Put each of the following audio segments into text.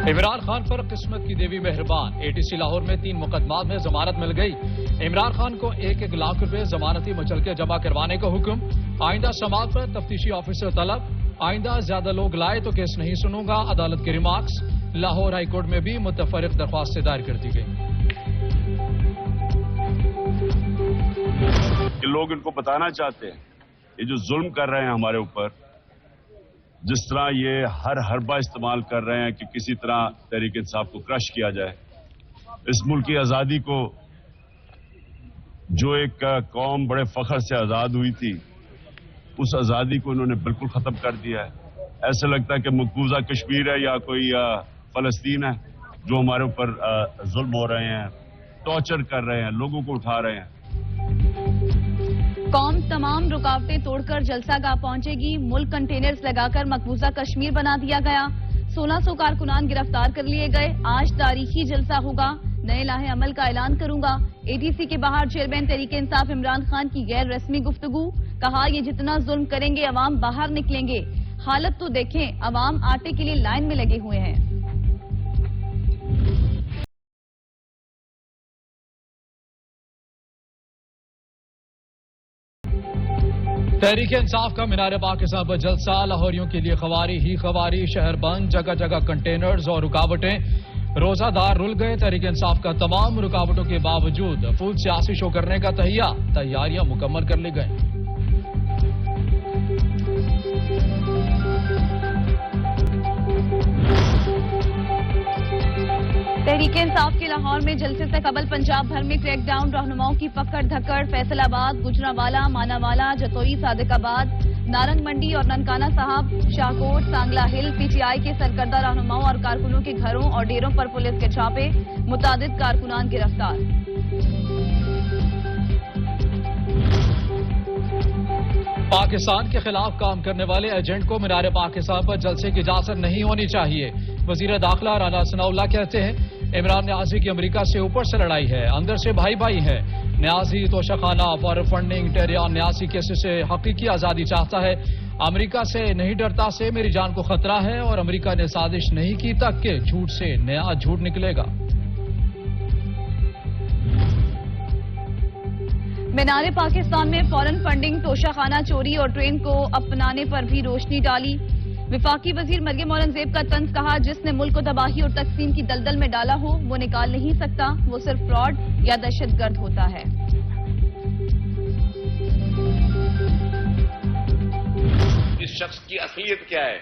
عمران خان پر قسمت کی دیوی مہربان، ATC لاہور میں 3 مقدمات میں ضمانت مل گئی۔ عمران خان کو 1 لاکھ روپے ضمانتی مچلکے جمع کروانے کا حکم۔ آئندہ سماعت پر تفتیشی آفیسر طلب، آئندہ زیادہ لوگ لائے تو کیس نہیں سنوں گا، عدالت کے ریمارکس۔ لاہور ہائی کورٹ میں بھی متفرق درخواستیں دائر کر دی گئی۔ لوگ ان کو بتانا چاہتے ہیں یہ جو ظلم کر رہے ہیں ہمارے اوپر، جس طرح یہ ہر حربہ استعمال کر رہے ہیں کہ کسی طرح تحریک انصاف کو کرش کیا جائے، اس ملک کی آزادی کو جو ایک قوم بڑے فخر سے آزاد ہوئی تھی، اس آزادی کو انہوں نے بالکل ختم کر دیا ہے۔ ایسا لگتا ہے کہ مقبوضہ کشمیر ہے یا کوئی فلسطین ہے جو ہمارے اوپر ظلم ہو رہے ہیں، ٹارچر کر رہے ہیں، لوگوں کو اٹھا رہے ہیں۔ قوم تمام رکاوٹیں توڑ کر جلسہ گاہ پہنچے گی، ملک کنٹینرز لگا کر مقبوضہ کشمیر بنا دیا گیا، 1600 کارکنان گرفتار کر لیے گئے، آج تاریخی جلسہ ہوگا، نئے لاہے عمل کا اعلان کروں گا۔ ATC کے باہر چیئرمین تحریک انصاف عمران خان کی غیر رسمی گفتگو، کہا یہ جتنا ظلم کریں گے عوام باہر نکلیں گے، حالت تو دیکھیں، عوام آٹے کے لیے لائن میں لگے ہوئے ہیں۔ تحریک انصاف کا مینار پاکستان پر جلسہ، لاہوریوں کے لیے خواری ہی خواری، شہر بند، جگہ جگہ کنٹینرز اور رکاوٹیں، روزہ دار رل گئے۔ تحریک انصاف کا تمام رکاوٹوں کے باوجود فل سیاسی شو کرنے کا تیاریاں مکمل کر لی گئیں۔ تحریک انصاف کے لاہور میں جلسے سے قبل پنجاب بھر میں کریک ڈاؤن، رہنماؤں کی پکڑ دھکڑ، فیصل آباد، گجرانوالا، ماناوالا، جتوئی، صادق آباد، نارنگ منڈی اور ننکانہ صاحب، شاہکوٹ، سانگلہ ہل، PTI کے سرکردہ رہنماؤں اور کارکنوں کے گھروں اور ڈیروں پر پولیس کے چھاپے، متعدد کارکنان گرفتار۔ پاکستان کے خلاف کام کرنے والے ایجنٹ کو مینار پاکستان پر جلسے کی اجازت نہیں ہونی چاہیے، وزیر داخلہ رانا ثناء اللہ کہتے ہیں عمران نیازی کی امریکہ سے اوپر سے لڑائی ہے، اندر سے بھائی بھائی ہے۔ نیازی توشخانہ، فارغ فنڈنگ، ٹیریان نیازی کیسے سے حقیقی آزادی چاہتا ہے، امریکہ سے نہیں ڈرتا سے میری جان کو خطرہ ہے، اور امریکہ نے سازش نہیں کی تک کہ جھوٹ سے نیا جھوٹ نکلے گا۔ مینار پاکستان میں فارن فنڈنگ، توشخانہ چوری اور ٹرین کو اپنانے پر بھی روشنی ڈالی۔ وفاقی وزیر مریم اورنگزیب کا طنز، کہا جس نے ملک کو تباہی اور تقسیم کی دلدل میں ڈالا ہو وہ نکال نہیں سکتا، وہ صرف فراڈ یا دہشت گرد ہوتا ہے۔ اس شخص کی اصلیت کیا ہے،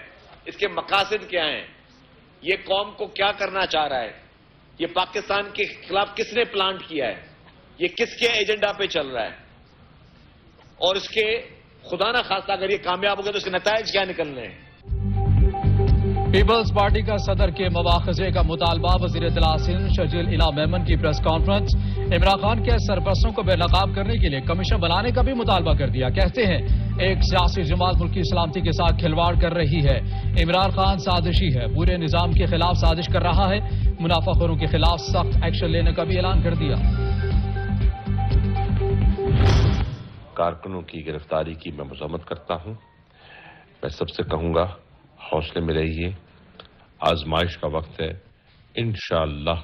اس کے مقاصد کیا ہیں، یہ قوم کو کیا کرنا چاہ رہا ہے، یہ پاکستان کے خلاف کس نے پلانٹ کیا ہے، یہ کس کے ایجنڈا پہ چل رہا ہے، اور اس کے خدا نہ خواستہ اگر یہ کامیاب ہو گیا تو اس کے نتائج کیا نکلنے ہیں۔ پیپلز پارٹی کا صدر کے مواخذے کا مطالبہ، وزیر اطلاع سندھ شرجیل انعام میمن کی پریس کانفرنس، عمران خان کے سرپرستوں کو بے نقاب کرنے کے لیے کمیشن بنانے کا بھی مطالبہ کر دیا۔ کہتے ہیں ایک سیاسی جماعت ملک کی سلامتی کے ساتھ کھلواڑ کر رہی ہے، عمران خان سازشی ہے، پورے نظام کے خلاف سازش کر رہا ہے، منافع خوروں کے خلاف سخت ایکشن لینے کا بھی اعلان کر دیا۔ کارکنوں کی گرفتاری کی میں مذمت کرتا ہوں۔ میں سب سے کہوں گا حوصلے میں رہیے، آزمائش کا وقت ہے، انشاءاللہ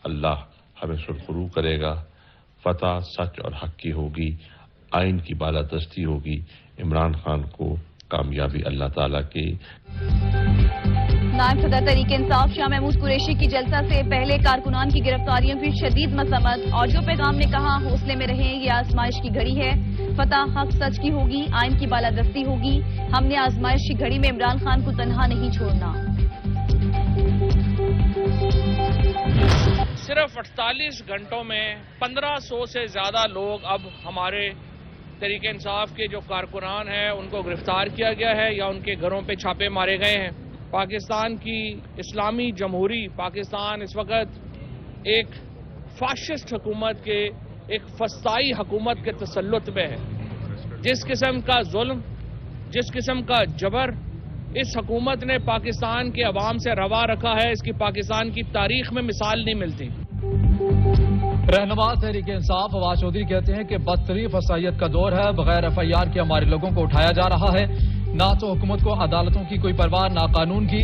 اللہ ہمیں سرخرو کرے گا، فتح سچ اور حق کی ہوگی، آئین کی بالادستی ہوگی، عمران خان کو کامیابی اللہ تعالیٰ کی۔ نائب صدر تحریک انصاف شاہ محمود قریشی کی جلسہ سے پہلے کارکنان کی گرفتاریوں کی شدید مذمت، آڈیو پیغام میں کہا حوصلے میں رہیں، یہ آزمائش کی گھڑی ہے، فتح حق سچ کی ہوگی، آئین کی بالادستی ہوگی، ہم نے آزمائش کی گھڑی میں عمران خان کو تنہا نہیں چھوڑنا۔ صرف 48 گھنٹوں میں 1500 سے زیادہ لوگ اب ہمارے تحریک انصاف کے جو کارکنان ہیں ان کو گرفتار کیا گیا ہے یا ان کے گھروں پہ چھاپے مارے گئے ہیں۔ پاکستان کی اسلامی جمہوری پاکستان اس وقت ایک فاشسٹ حکومت کے، ایک فسطائی حکومت کے تسلط میں ہے۔ جس قسم کا ظلم، جس قسم کا جبر اس حکومت نے پاکستان کے عوام سے روا رکھا ہے، اس کی پاکستان کی تاریخ میں مثال نہیں ملتی۔ رہنما تحریک انصاف فواد چودھری کہتے ہیں کہ بدترین فسائیت کا دور ہے، بغیر FIR کے ہمارے لوگوں کو اٹھایا جا رہا ہے، نہ تو حکومت کو عدالتوں کی کوئی پرواہ، نہ قانون کی،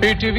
PTV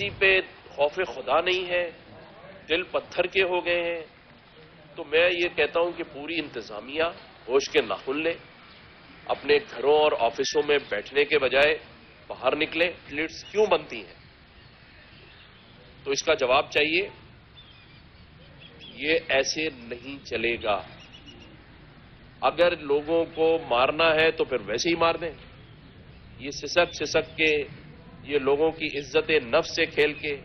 کسی پہ خوف خدا نہیں ہے، دل پتھر کے ہو گئے ہیں، تو میں یہ کہتا ہوں کہ پوری انتظامیہ ہوش کے ناخن لے، اپنے گھروں اور آفسوں میں بیٹھنے کے بجائے باہر نکلے. ایتھلیٹس کیوں بنتی ہیں؟ تو اس کا جواب چاہیے. یہ ایسے نہیں چلے گا. اگر لوگوں کو مارنا ہے تو پھر ویسے ہی مار دیں. یہ سسک کے، یہ لوگوں کی عزت نفس سے کھیل کے.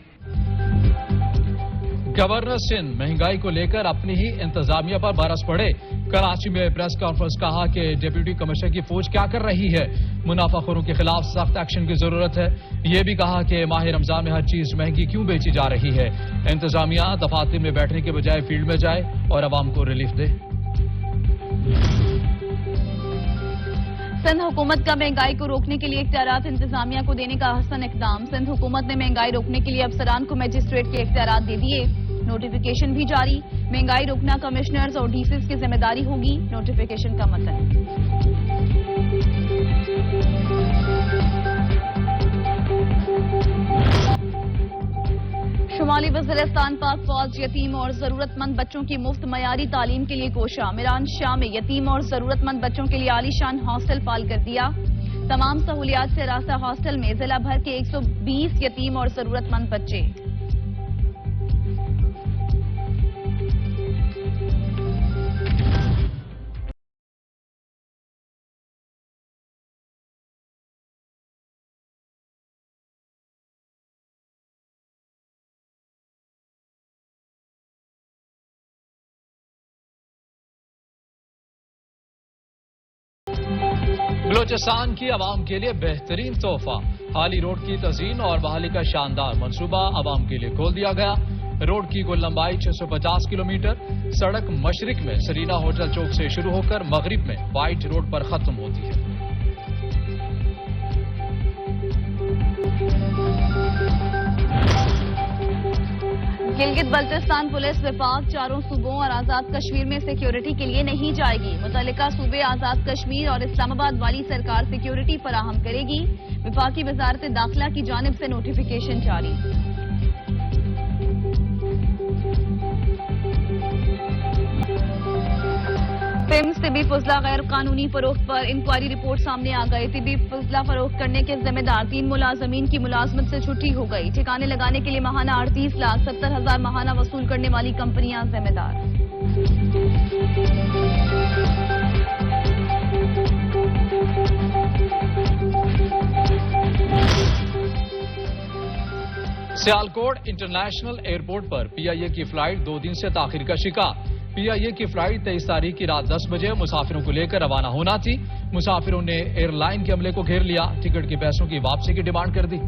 گورنر سندھ مہنگائی کو لے کر اپنی ہی انتظامیہ پر برس پڑے. کراچی میں پریس کانفرنس کہا کہ ڈپٹی کمشنر کی فوج کیا کر رہی ہے، منافع خوروں کے خلاف سخت ایکشن کی ضرورت ہے. یہ بھی کہا کہ ماہ رمضان میں ہر چیز مہنگی کیوں بیچی جا رہی ہے. انتظامیہ دفاتر میں بیٹھنے کے بجائے فیلڈ میں جائے اور عوام کو ریلیف دے. سندھ حکومت کا مہنگائی کو روکنے کے لیے اختیارات انتظامیہ کو دینے کا حسن اقدام. سندھ حکومت نے مہنگائی روکنے کے لیے افسران کو مجسٹریٹ کے اختیارات دے دیے. نوٹیفیکیشن بھی جاری. مہنگائی روکنا کمشنرز اور ڈی سیز کی ذمہ داری ہوگی. نوٹیفیکیشن کا متن. شمالی وزیرستان پاک فوج یتیم اور ضرورت مند بچوں کی مفت معیاری تعلیم کے لیے کوشاں. میران شاہ میں یتیم اور ضرورت مند بچوں کے لیے عالی شان ہاسٹل فعال کر دیا. تمام سہولیات سے راستہ ہاسٹل میں ضلع بھر کے 120 یتیم اور ضرورت مند بچے. بلوچستان کی عوام کے لیے بہترین تحفہ. حالی روڈ کی تزئین اور بحالی کا شاندار منصوبہ عوام کے لیے کھول دیا گیا. روڈ کی کل لمبائی 650 کلومیٹر. سڑک مشرق میں سرینا ہوٹل چوک سے شروع ہو کر مغرب میں وائٹ روڈ پر ختم ہوتی ہے. گلگت بلتستان پولیس وفاق چاروں صوبوں اور آزاد کشمیر میں سیکیورٹی کے لیے نہیں جائے گی. متعلقہ صوبے آزاد کشمیر اور اسلام آباد والی سرکار سیکیورٹی فراہم کرے گی. وفاقی وزارت داخلہ کی جانب سے نوٹیفیکیشن جاری. فمس طبی فضلہ غیر قانونی فروخت پر انکوائری رپورٹ سامنے آ گئی. طبی فضلہ فروخت کرنے کے ذمہ دار 3 ملازمین کی ملازمت سے چھٹی ہو گئی. ٹھکانے لگانے کے لیے ماہانہ 38,70,000 ماہانہ وصول کرنے والی کمپنیاں ذمہ دار. سیالکوٹ انٹرنیشنل ایئرپورٹ پر پی آئی اے کی فلائٹ 2 دن سے تاخیر کا شکار. پی آئی اے کی فلائٹ 23 تاریخ کی رات 10 بجے مسافروں کو لے کر روانہ ہونا تھی. مسافروں نے ایئر لائن کے عملے کو گھیر لیا. ٹکٹ کے پیسوں کی واپسی کی ڈیمانڈ کر دی.